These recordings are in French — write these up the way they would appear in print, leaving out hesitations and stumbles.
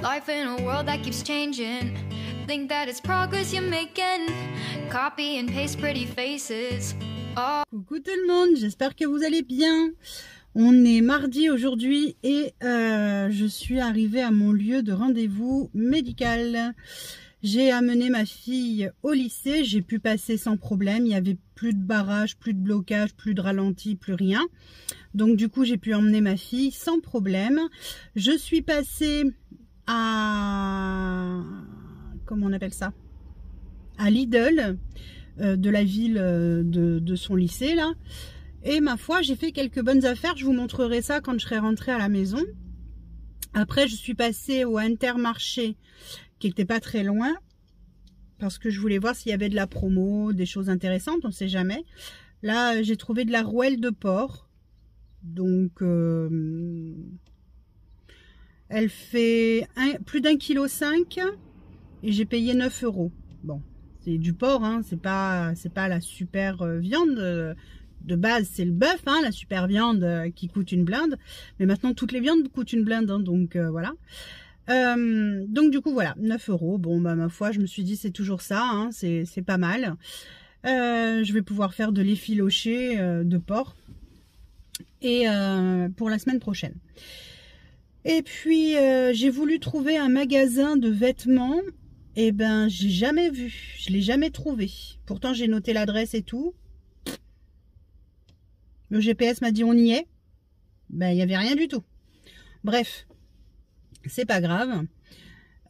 Life in a world that keeps changing. Think that it's progress you're making. Copy and paste pretty faces. Oh. Coucou tout le monde, j'espère que vous allez bien. On est mardi aujourd'hui et je suis arrivée à mon lieu de rendez-vous médical. J'ai amené ma fille au lycée, j'ai pu passer sans problème, il n'y avait plus de barrage, plus de blocage, plus de ralenti, plus rien. Donc du coup j'ai pu emmener ma fille sans problème. Je suis passée à... comment on appelle ça? À Lidl de la ville de son lycée là. Et ma foi, j'ai fait quelques bonnes affaires. Je vous montrerai ça quand je serai rentrée à la maison. Après, je suis passée au Intermarché, qui n'était pas très loin, parce que je voulais voir s'il y avait de la promo, des choses intéressantes, on ne sait jamais. Là, j'ai trouvé de la rouelle de porc. Donc, elle fait plus d'1,5 kg et j'ai payé 9 €. Bon, c'est du porc, hein, c'est pas la super viande. De base, c'est le bœuf, hein, la super viande qui coûte une blinde. Mais maintenant, toutes les viandes coûtent une blinde, hein, donc voilà. Donc du coup, voilà, 9 €. Bon, bah ma foi, je me suis dit, c'est toujours ça, hein, c'est pas mal. Je vais pouvoir faire de l'effiloché de porc. Et pour la semaine prochaine. Et puis, j'ai voulu trouver un magasin de vêtements. Et ben, j'ai jamais vu. Je l'ai jamais trouvé. Pourtant, j'ai noté l'adresse et tout. Le GPS m'a dit on y est. Ben, il n'y avait rien du tout. Bref, c'est pas grave.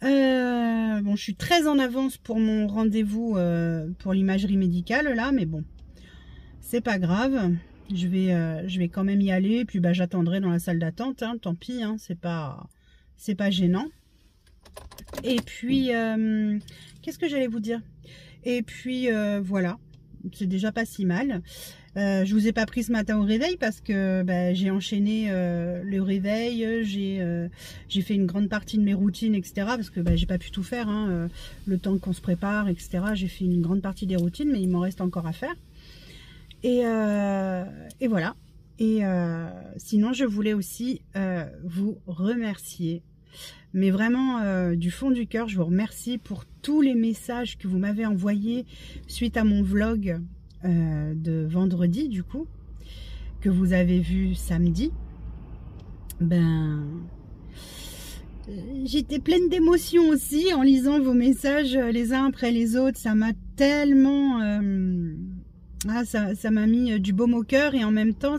Bon, je suis très en avance pour mon rendez-vous pour l'imagerie médicale là, mais bon, c'est pas grave. Je vais quand même y aller. Et puis bah, j'attendrai dans la salle d'attente. Hein, tant pis, hein, c'est pas gênant. Et puis, qu'est-ce que j'allais vous dire? Et puis voilà, c'est déjà pas si mal. Je vous ai pas pris ce matin au réveil parce que bah, j'ai enchaîné le réveil, j'ai fait une grande partie de mes routines, etc. Parce que bah, j'ai pas pu tout faire, hein, le temps qu'on se prépare, etc. J'ai fait une grande partie des routines, mais il m'en reste encore à faire. Et voilà. Et sinon, je voulais aussi vous remercier. Mais vraiment, du fond du cœur, je vous remercie pour tous les messages que vous m'avez envoyés suite à mon vlog de vendredi, du coup, que vous avez vu samedi. Ben, j'étais pleine d'émotions aussi en lisant vos messages les uns après les autres. Ça m'a tellement... ça m'a mis du baume au cœur et en même temps,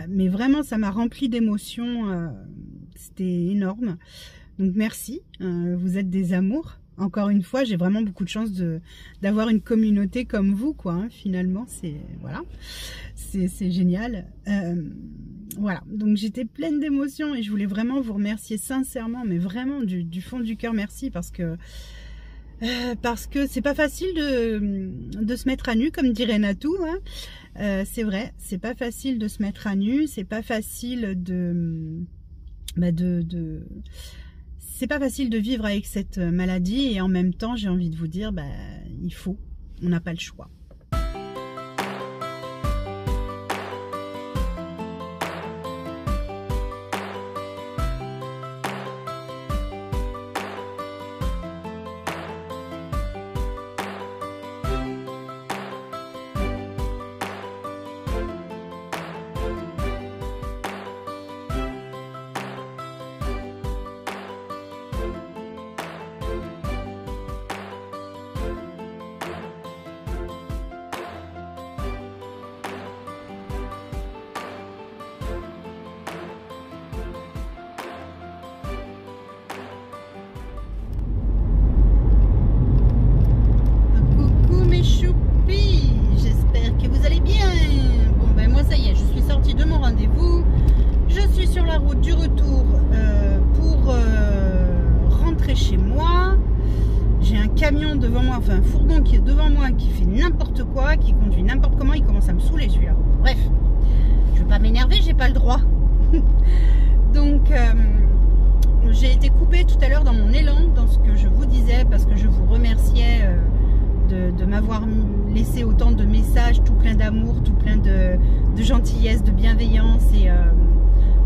mais vraiment, ça m'a rempli d'émotions. C'était énorme. Donc merci, vous êtes des amours. Encore une fois, j'ai vraiment beaucoup de chance d'avoir une communauté comme vous, quoi. Hein, finalement, c'est génial. Voilà, donc j'étais pleine d'émotions et je voulais vraiment vous remercier sincèrement, mais vraiment du fond du cœur, merci, parce que c'est pas facile de se mettre à nu, comme dirait Natou. Hein. C'est vrai, c'est pas facile de se mettre à nu, c'est pas facile c'est pas facile de vivre avec cette maladie, et en même temps j'ai envie de vous dire, on n'a pas le choix. Enfin, un fourgon qui est devant moi, qui fait n'importe quoi, qui conduit n'importe comment, il commence à me saouler celui-là. Bref, je ne veux pas m'énerver, j'ai pas le droit. Donc, j'ai été coupée tout à l'heure dans mon élan, dans ce que je vous disais, parce que je vous remerciais de m'avoir laissé autant de messages, tout plein d'amour, tout plein de gentillesse, de bienveillance. Et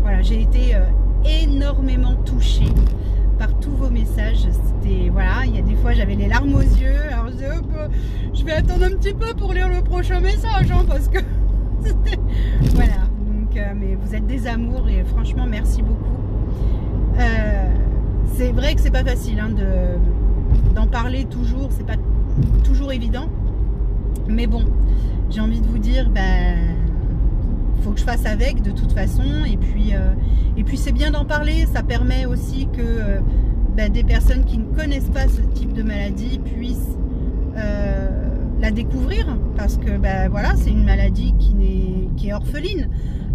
voilà, j'ai été énormément touchée par tous vos messages. C'était, voilà, il y a des fois j'avais les larmes aux yeux. Alors je vais attendre un petit peu pour lire le prochain message, hein, parce que voilà. Donc, mais vous êtes des amours et franchement merci beaucoup. C'est vrai que c'est pas facile hein, d'en parler toujours, c'est pas toujours évident. Mais bon, j'ai envie de vous dire, faut que je fasse avec de toute façon. Et puis c'est bien d'en parler. Ça permet aussi que des personnes qui ne connaissent pas ce type de maladie puissent la découvrir. Parce que voilà, c'est une maladie qui est orpheline.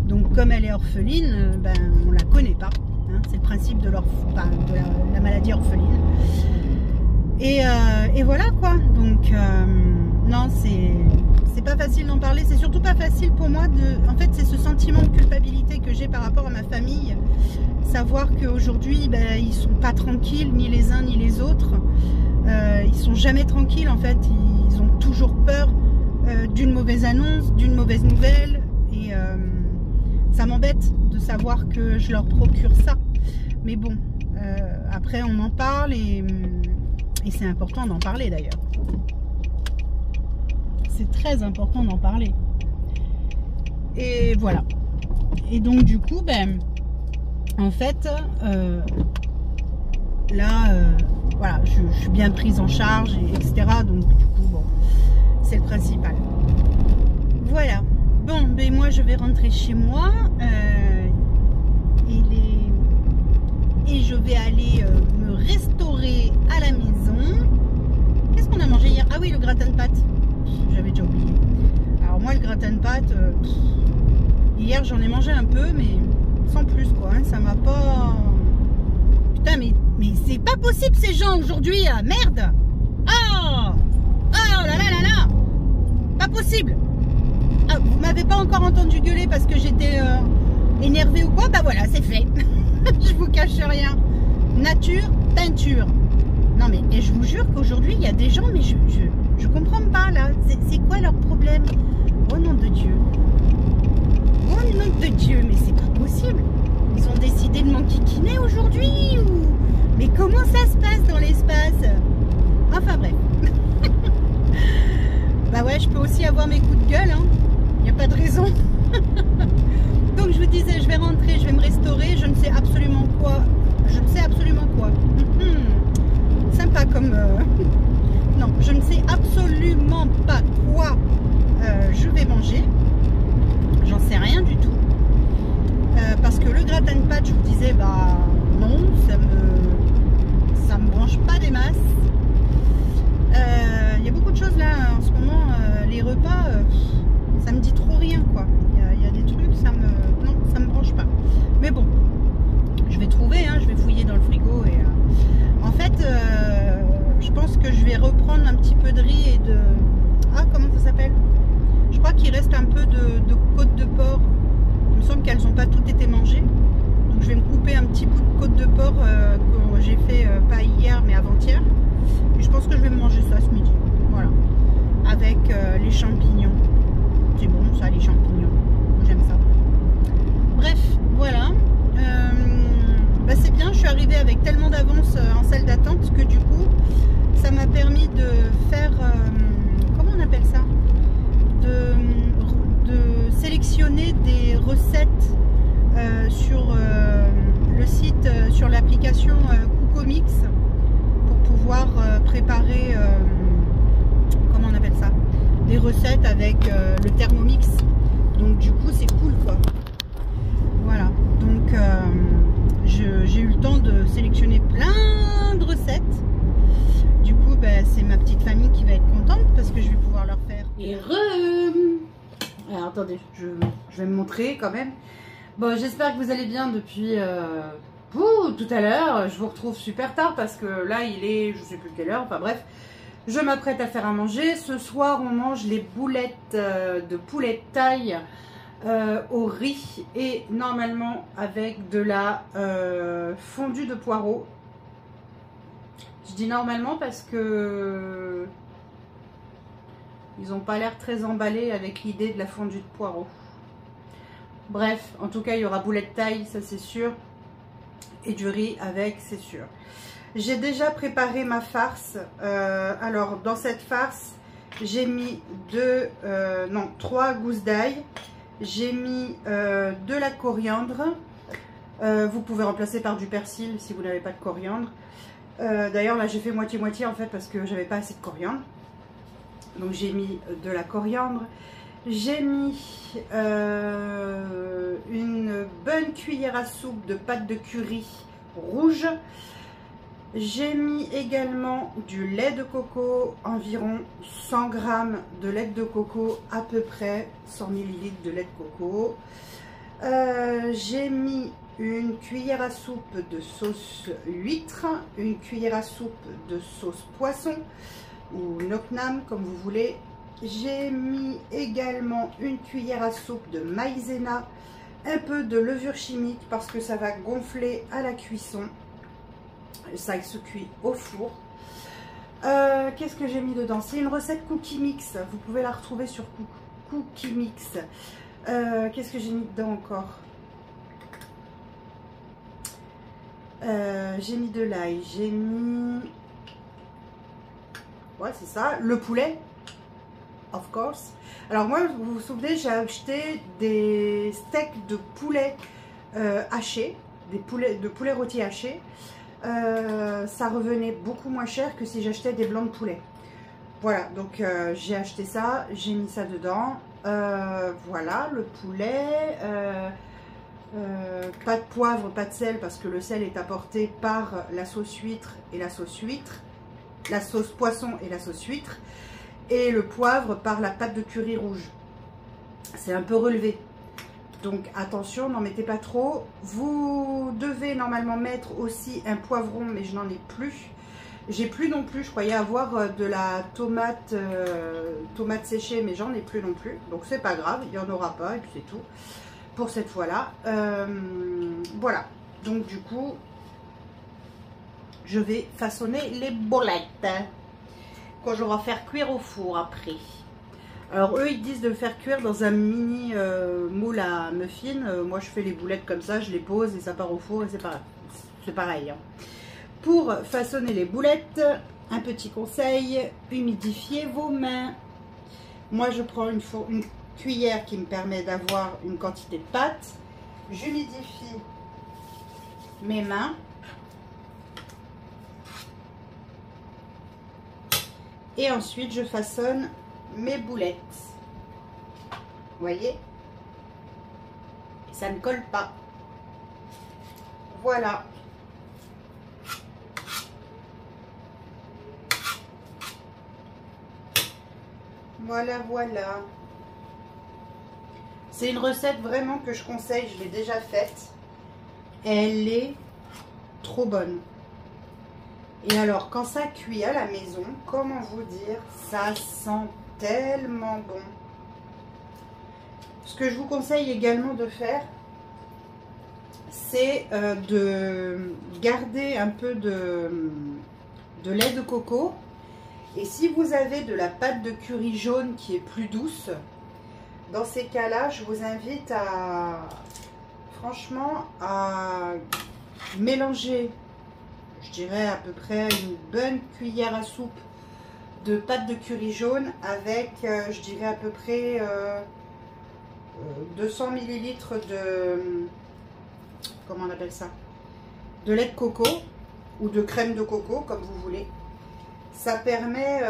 Donc comme elle est orpheline, on la connaît pas. Hein, c'est le principe de la maladie orpheline. Et voilà quoi. Donc non, c'est pas facile d'en parler. C'est surtout pas facile pour moi en fait, c'est ce sentiment de culpabilité que j'ai par rapport à ma famille. Savoir qu'aujourd'hui, ils sont pas tranquilles, ni les uns ni les autres. Ils sont jamais tranquilles en fait. Ils ont toujours peur d'une mauvaise annonce, d'une mauvaise nouvelle. Et ça m'embête de savoir que je leur procure ça. Mais bon, après on en parle et c'est important d'en parler d'ailleurs. C'est très important d'en parler. Et voilà. Et donc du coup, en fait, là, voilà, je suis bien prise en charge, etc. Donc du coup, bon, c'est le principal. Voilà. Bon, moi je vais rentrer chez moi. Et je vais aller me restaurer à la maison. Qu'est-ce qu'on a mangé hier? Ah oui, le gratin de pâtes. J'avais déjà oublié. Alors moi, le gratin de pâtes, hier j'en ai mangé un peu, mais sans plus quoi. Hein, ça m'a pas... Putain, mais c'est pas possible ces gens aujourd'hui. Merde. Oh là là là là. Pas possible. Ah, vous m'avez pas encore entendu gueuler parce que j'étais énervée ou quoi? Voilà, c'est fait. Je vous cache rien. Nature, peinture. Non mais, et je vous jure qu'aujourd'hui, il y a des gens, mais je comprends pas là. C'est quoi leur problème? Oh nom de Dieu. Oh nom de Dieu, mais c'est pas possible. Ils ont décidé de m'enquiquiner aujourd'hui ou... Mais comment ça se passe dans l'espace? Enfin bref. Ouais, je peux aussi avoir mes coups de gueule, hein. Il n'y a pas de raison. Donc je vous disais, je vais rentrer, je vais me restaurer, je ne sais absolument quoi. Je ne sais absolument quoi. Sympa comme... Non, je ne sais absolument pas quoi je vais manger. J'en sais rien du tout. Parce que le gratin de pâtes, je vous disais, non, ça me branche pas des masses. Il y a beaucoup de choses là, en ce moment, les repas, ça me dit trop rien, quoi. Il y a des trucs, non, ça me branche pas. Mais bon, je vais trouver, hein, je vais fouiller dans le frigo. Et en fait, je pense que je vais reprendre un petit peu de riz et de... Ah, comment ça s'appelle? Je crois qu'il reste un peu de côte de porc. Il me semble qu'elles n'ont pas toutes été mangées. Donc je vais me couper un petit bout de côte de porc que j'ai fait pas hier mais avant-hier. Et je pense que je vais me manger ça ce midi. Voilà. Avec les champignons. C'est bon ça, les champignons. J'aime ça. Bref, voilà. C'est bien, je suis arrivée avec tellement d'avance en salle d'attente que du coup, ça m'a permis de faire... comment on appelle ça? De sélectionner des recettes sur le site, sur l'application Cookomix pour pouvoir préparer, comment on appelle ça, des recettes avec le Thermomix. Donc du coup c'est cool quoi. Voilà, donc j'ai eu le temps de sélectionner plein de recettes. Du coup c'est ma petite famille qui va être contente parce que je vais pouvoir leur faire. Et alors attendez, je vais me montrer quand même. Bon, j'espère que vous allez bien depuis tout à l'heure. Je vous retrouve super tard parce que là il est, je sais plus quelle heure, enfin bref. Je m'apprête à faire à manger. Ce soir on mange les boulettes de poulet de taille au riz et normalement avec de la fondue de poireaux. Je dis normalement parce que ils n'ont pas l'air très emballés avec l'idée de la fondue de poireaux. Bref, en tout cas, il y aura boulet de taille, ça c'est sûr. et du riz avec, c'est sûr. J'ai déjà préparé ma farce. Alors, dans cette farce, j'ai mis 3 gousses d'ail. J'ai mis de la coriandre. Vous pouvez remplacer par du persil si vous n'avez pas de coriandre. D'ailleurs, là, j'ai fait moitié-moitié en fait parce que j'avais pas assez de coriandre. Donc, j'ai mis de la coriandre. J'ai mis une bonne cuillère à soupe de pâte de curry rouge. J'ai mis également du lait de coco, environ 100 g de lait de coco, à peu près 100 ml de lait de coco. J'ai mis une cuillère à soupe de sauce huître, une cuillère à soupe de sauce poisson ou Noknam comme vous voulez. J'ai mis également une cuillère à soupe de maïzena, un peu de levure chimique parce que ça va gonfler à la cuisson. Ça se cuit au four. Qu'est-ce que j'ai mis dedans? C'est une recette Cookie Mix. Vous pouvez la retrouver sur Cookie Mix. Qu'est-ce que j'ai mis dedans encore? J'ai mis de l'ail. J'ai mis... Ouais, c'est ça. Le poulet. Of course. Alors moi, vous vous souvenez, j'ai acheté des steaks de poulet hachés. De poulet rôti haché. Ça revenait beaucoup moins cher que si j'achetais des blancs de poulet. Voilà, donc j'ai acheté ça, j'ai mis ça dedans. Voilà, le poulet. Pas de poivre, pas de sel, parce que le sel est apporté par la sauce huître et la sauce huître. La sauce poisson et la sauce huître. Et le poivre par la pâte de curry rouge. C'est un peu relevé. Donc attention, n'en mettez pas trop. Vous devez normalement mettre aussi un poivron, mais je n'en ai plus. J'ai plus non plus, je croyais avoir de la tomate, tomate séchée, mais j'en ai plus non plus. Donc c'est pas grave, il n'y en aura pas et puis c'est tout pour cette fois-là. Voilà, donc du coup, je vais façonner les boulettes quand je vais faire cuire au four après. Alors eux ils disent de le faire cuire dans un mini moule à muffins. Moi je fais les boulettes comme ça, je les pose et ça part au four et c'est pareil. Hein. Pour façonner les boulettes, un petit conseil, humidifiez vos mains. Moi je prends une cuillère qui me permet d'avoir une quantité de pâte. J'humidifie mes mains. Et ensuite je façonne mes boulettes. Vous voyez, ça ne colle pas. Voilà. Voilà. C'est une recette vraiment que je conseille, je l'ai déjà faite. Elle est trop bonne. Et alors, quand ça cuit à la maison, comment vous dire, ça sent tellement bon. Ce que je vous conseille également de faire, c'est de garder un peu de lait de coco. Et si vous avez de la pâte de curry jaune qui est plus douce, dans ces cas-là, je vous invite à, franchement, à mélanger, je dirais à peu près une bonne cuillère à soupe de pâte de curry jaune avec, je dirais à peu près 200 ml de, comment on appelle ça, de lait de coco ou de crème de coco, comme vous voulez. Ça permet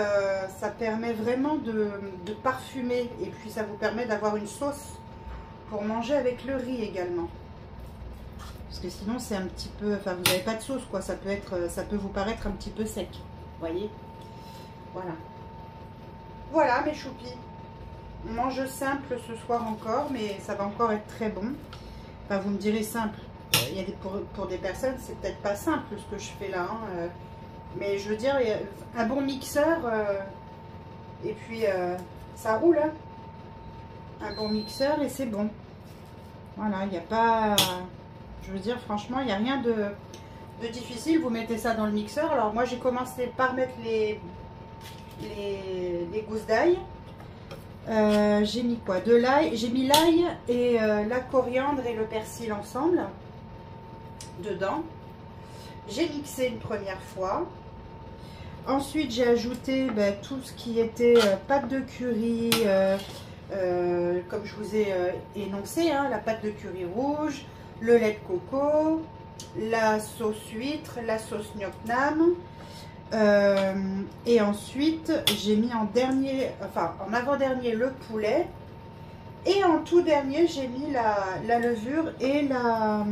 vraiment de parfumer et puis ça vous permet d'avoir une sauce pour manger avec le riz également. Parce que sinon c'est un petit peu, enfin vous n'avez pas de sauce quoi, ça peut vous paraître un petit peu sec, vous voyez. Voilà mes choupis. On mange simple ce soir encore, mais ça va encore être très bon. Enfin vous me direz simple. Il y a pour des personnes c'est peut-être pas simple ce que je fais là. Hein. Mais je veux dire, un bon mixeur, et puis ça roule. Hein. Un bon mixeur et c'est bon. Voilà, il n'y a pas... Je veux dire, franchement, il n'y a rien de difficile. Vous mettez ça dans le mixeur. Alors moi, j'ai commencé par mettre les gousses d'ail. J'ai mis quoi? De l'ail. J'ai mis l'ail et la coriandre et le persil ensemble dedans. J'ai mixé une première fois. Ensuite, j'ai ajouté tout ce qui était pâte de curry, comme je vous ai énoncé, hein, la pâte de curry rouge, le lait de coco, la sauce huître, la sauce gnoc nam. Et ensuite, j'ai mis en dernier, enfin en avant-dernier, le poulet. Et en tout dernier, j'ai mis la levure et la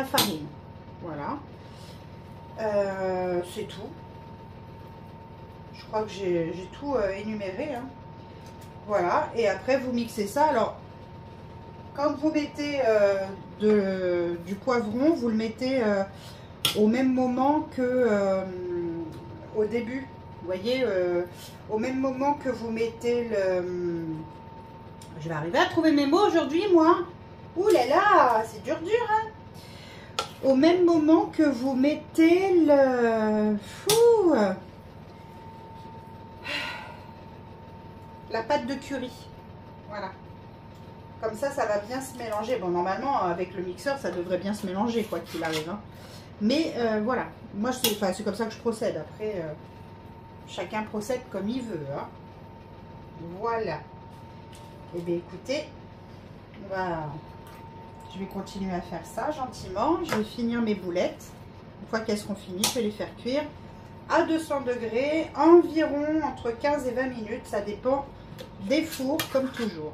farine. Voilà. C'est tout. Je crois que j'ai tout énuméré. Hein. Voilà. Et après, vous mixez ça. Alors, quand vous mettez du poivron, vous le mettez au même moment que au début. Vous voyez, au même moment que vous mettez le... Je vais arriver à trouver mes mots aujourd'hui, moi. Ouh là là, c'est dur, hein. Au même moment que vous mettez le... Fou, la pâte de curry. Voilà. Comme ça, ça va bien se mélanger. Bon, normalement, avec le mixeur, ça devrait bien se mélanger, quoi qu'il arrive. Hein. Mais voilà. Moi, c'est comme ça que je procède. Après, chacun procède comme il veut. Hein. Voilà. Eh bien, écoutez, voilà. Je vais continuer à faire ça gentiment. Je vais finir mes boulettes. Une fois qu'elles seront finies, je vais les faire cuire à 200 degrés, environ entre 15 et 20 minutes. Ça dépend des fours, comme toujours.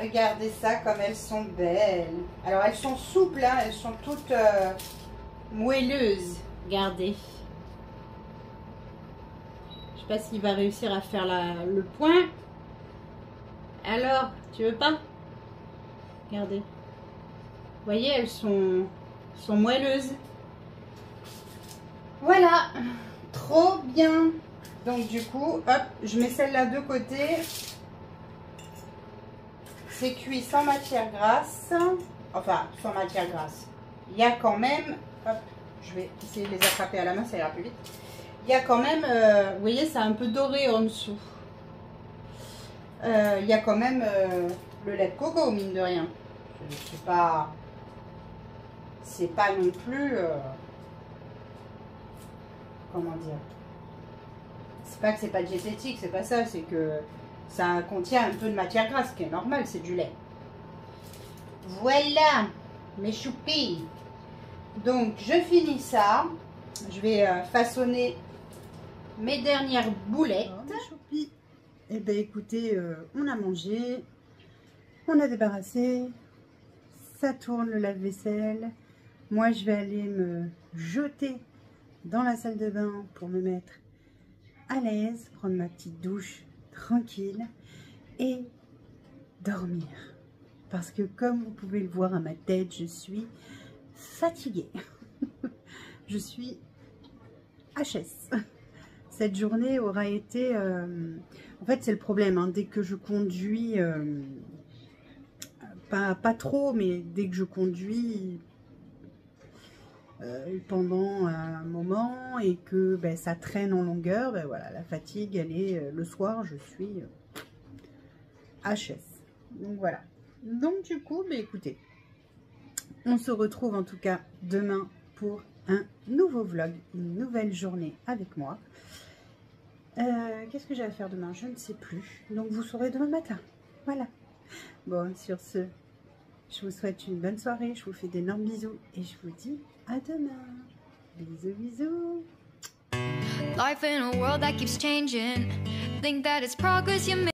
Regardez ça comme elles sont belles. Alors elles sont souples, hein, elles sont toutes moelleuses. Regardez. Je sais pas s'il va réussir à faire le point. Alors, tu veux pas? Regardez. Vous voyez, elles sont moelleuses. Voilà. Trop bien. Donc du coup, hop, je mets celle-là de côté. C'est cuit sans matière grasse. Enfin, sans matière grasse. Il y a quand même... Hop, je vais essayer de les attraper à la main, ça ira plus vite. Il y a quand même... vous voyez, c'est un peu doré en dessous. Il y a quand même le lait de coco, mine de rien. C'est pas non plus... comment dire? C'est pas que c'est pas diététique, c'est pas ça. C'est que... ça contient un peu de matière grasse, ce qui est normal, c'est du lait. Voilà, mes choupis. Donc, je finis ça. Je vais façonner mes dernières boulettes. Choupis. Eh bien, écoutez, on a mangé. On a débarrassé. Ça tourne le lave-vaisselle. Moi, je vais aller me jeter dans la salle de bain pour me mettre à l'aise, prendre ma petite douche tranquille et dormir, parce que comme vous pouvez le voir à ma tête, je suis fatiguée. Je suis HS. Cette journée aura été en fait, c'est le problème, hein, dès que je conduis pas trop, mais dès que je conduis pendant un moment et que ça traîne en longueur, voilà, la fatigue, elle est le soir, je suis HS. Donc voilà. Donc du coup, écoutez, on se retrouve en tout cas demain pour un nouveau vlog, une nouvelle journée avec moi. Qu'est-ce que j'ai à faire demain? Je ne sais plus. Donc vous saurez demain matin. Voilà. Bon, sur ce, je vous souhaite une bonne soirée. Je vous fais d'énormes bisous. Et je vous dis à demain. Bisous, bisous. Life in a world that keeps changing. Think that it's progress you make.